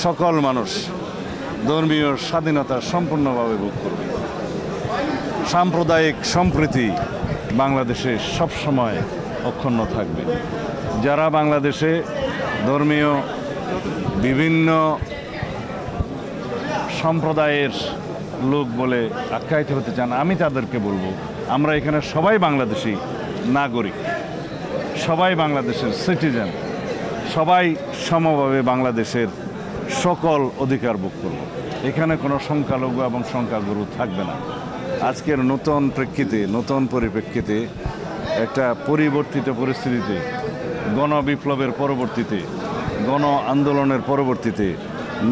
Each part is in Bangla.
সকল মানুষ ধর্মীয় স্বাধীনতা সম্পূর্ণভাবে ভোগ করবে। সাম্প্রদায়িক সম্প্রীতি বাংলাদেশে সবসময় অক্ষুণ্ণ থাকবে। যারা বাংলাদেশে ধর্মীয় বিভিন্ন সম্প্রদায়ের লোক বলে আখ্যায়িত হতে চান, আমি তাদেরকে বলবো, আমরা এখানে সবাই বাংলাদেশি নাগরিক, সবাই বাংলাদেশের সিটিজেন, সবাই সমভাবে বাংলাদেশের সকল অধিকার ভোগ করব। এখানে কোনো সংখ্যালঘু এবং সংখ্যাগুরু থাকবে না। আজকের নতুন প্রেক্ষিতে, নতুন পরিপ্রেক্ষিতে, একটা পরিবর্তিত পরিস্থিতিতে, গণবিপ্লবের পরবর্তীতে, গণ আন্দোলনের পরবর্তীতে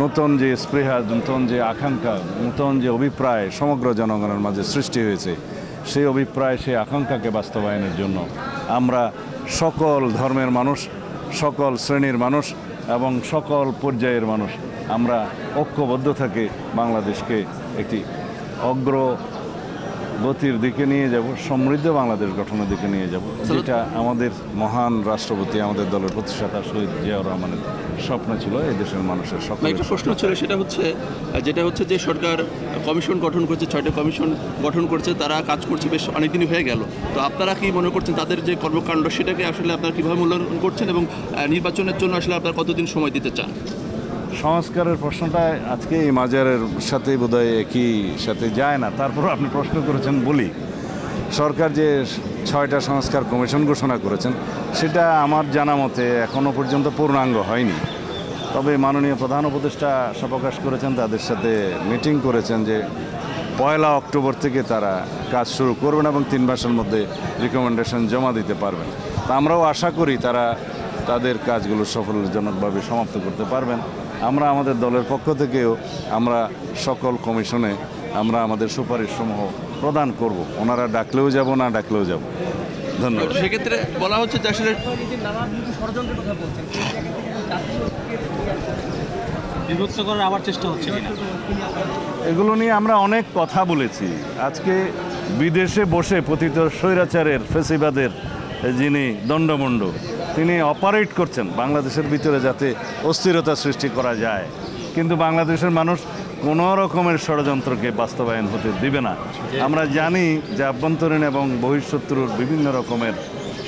নতুন যে স্পৃহা, নতুন যে আকাঙ্ক্ষা, নতুন যে অভিপ্রায় সমগ্র জনগণের মাঝে সৃষ্টি হয়েছে, সেই অভিপ্রায়, সেই আকাঙ্ক্ষাকে বাস্তবায়নের জন্য আমরা সকল ধর্মের মানুষ, সকল শ্রেণীর মানুষ এবং সকল পর্যায়ের মানুষ আমরা ঐক্যবদ্ধ থেকে বাংলাদেশকে একটি অগ্রগতির দিকে নিয়ে যাব, সমৃদ্ধ বাংলাদেশ গঠনের দিকে নিয়ে যাব, যেটা আমাদের মহান রাষ্ট্রপতি, আমাদের দলের প্রতিষ্ঠাতা শহীদ জিয়াউর রহমানের স্বপ্ন ছিল এই দেশের মানুষের স্বপ্ন। একটা প্রশ্ন ছিল, যেটা হচ্ছে যে সরকার কমিশন গঠন করছে, 6টা কমিশন গঠন করছে, তারা কাজ করছে বেশ অনেকদিনই হয়ে গেল। তো আপনারা কি মনে করছেন তাদের যে কর্মকাণ্ড সেটাকে আসলে আপনারা কীভাবে মূল্যায়ন করছেন এবং নির্বাচনের জন্য আসলে আপনারা কতদিন সময় দিতে চান? সংস্কারের প্রশ্নটা আজকে এই মাজারের সাথে বোধহয় একই সাথে যায় না, তারপর আপনি প্রশ্ন করেছেন বলি। সরকার যে 6টা সংস্কার কমিশন ঘোষণা করেছেন সেটা আমার জানা মতে এখনও পর্যন্ত পূর্ণাঙ্গ হয়নি। তবে মাননীয় প্রধান উপদেষ্টা আশা প্রকাশ করেছেন, তাদের সাথে মিটিং করেছেন যে 1 অক্টোবর থেকে তারা কাজ শুরু করবেন এবং 3 মাসের মধ্যে রিকমেন্ডেশন জমা দিতে পারবেন। তা আমরাও আশা করি তারা তাদের কাজগুলো সফলজনকভাবে সমাপ্ত করতে পারবেন। আমরা আমাদের দলের পক্ষ থেকেও আমরা সকল কমিশনে আমরা আমাদের সুপারিশসমূহ প্রদান করব। ওনারা ডাকলেও যাব, না ডাকলেও যাব। ধন্যবাদ। সেক্ষেত্রে বলা হচ্ছে যে আসলে বিভক্ত করার আবার চেষ্টা হচ্ছে কিনা, এগুলো নিয়ে আমরা অনেক কথা বলেছি। আজকে বিদেশে বসে পতিত স্বৈরাচারের, ফেসিবাদের যিনি দণ্ডমুণ্ড, তিনি অপারেট করছেন বাংলাদেশের ভিতরে যাতে অস্থিরতা সৃষ্টি করা যায়, কিন্তু বাংলাদেশের মানুষ কোনো রকমের ষড়যন্ত্রকে বাস্তবায়ন হতে দিবে না। আমরা জানি যে আভ্যন্তরীণ এবং বহিঃশত্রুর বিভিন্ন রকমের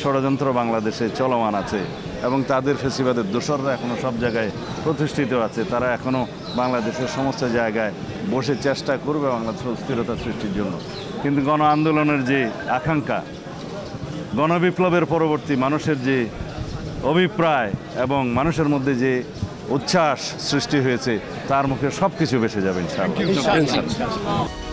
ষড়যন্ত্র বাংলাদেশে চলমান আছে এবং তাদের ফেসিবাদের দোসররা এখনও সব জায়গায় প্রতিষ্ঠিত আছে। তারা এখনও বাংলাদেশের সমস্ত জায়গায় বসে চেষ্টা করবে বাংলাদেশের অস্থিরতা সৃষ্টির জন্য। কিন্তু গণ আন্দোলনের যে আকাঙ্ক্ষা, গণবিপ্লবের পরবর্তী মানুষের যে অভিপ্রায় এবং মানুষের মধ্যে যে উচ্ছ্বাস সৃষ্টি হয়েছে, তার মুখে সব কিছু ভেসে যাবে ইনশাআল্লাহ।